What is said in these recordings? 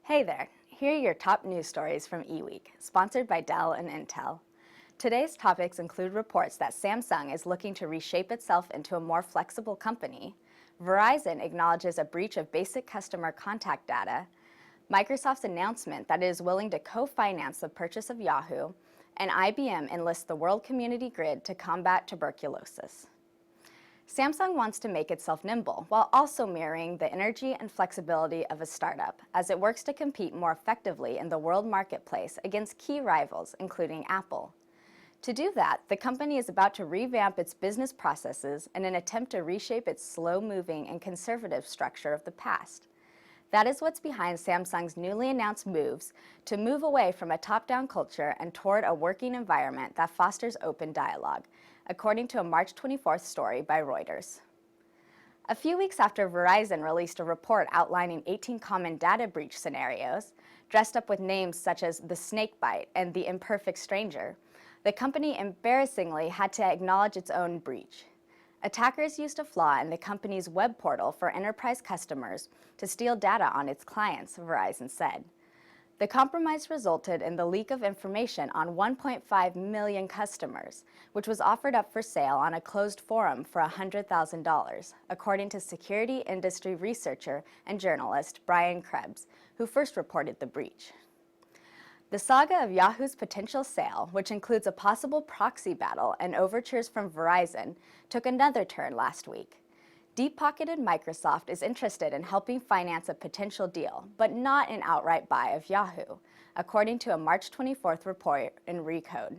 Hey there, here are your top news stories from eWEEK, sponsored by Dell and Intel. Today's topics include reports that Samsung is looking to reshape itself into a more flexible company, Verizon acknowledges a breach of basic customer contact data, Microsoft's announcement that it is willing to co-finance the purchase of Yahoo, and IBM enlists the World Community Grid to combat tuberculosis. Samsung wants to make itself nimble while also mirroring the energy and flexibility of a startup as it works to compete more effectively in the world marketplace against key rivals, including Apple. To do that, the company is about to revamp its business processes in an attempt to reshape its slow-moving and conservative structure of the past. That is what's behind Samsung's newly announced moves to move away from a top-down culture and toward a working environment that fosters open dialogue, according to a March 24th story by Reuters. A few weeks after Verizon released a report outlining 18 common data breach scenarios, dressed up with names such as the snake bite and the imperfect stranger, the company embarrassingly had to acknowledge its own breach. Attackers used a flaw in the company's web portal for enterprise customers to steal data on its clients, Verizon said. The compromise resulted in the leak of information on 1.5 million customers, which was offered up for sale on a closed forum for $100,000, according to security industry researcher and journalist Brian Krebs, who first reported the breach. The saga of Yahoo's potential sale, which includes a possible proxy battle and overtures from Verizon, took another turn last week. Deep-pocketed Microsoft is interested in helping finance a potential deal, but not an outright buy of Yahoo, according to a March 24th report in Recode.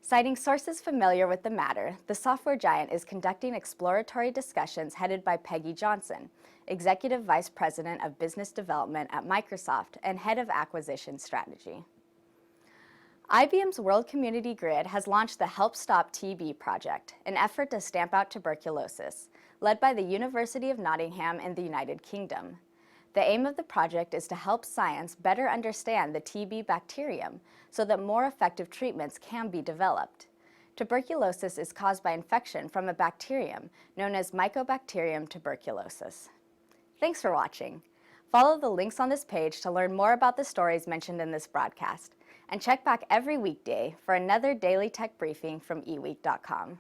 Citing sources familiar with the matter, the software giant is conducting exploratory discussions headed by Peggy Johnson, Executive Vice President of Business Development at Microsoft and Head of Acquisition Strategy. IBM's World Community Grid has launched the Help Stop TB project, an effort to stamp out tuberculosis, led by the University of Nottingham in the United Kingdom. The aim of the project is to help science better understand the TB bacterium so that more effective treatments can be developed. Tuberculosis is caused by infection from a bacterium known as Mycobacterium tuberculosis. Thanks for watching. Follow the links on this page to learn more about the stories mentioned in this broadcast, and check back every weekday for another daily tech briefing from eWEEK.com.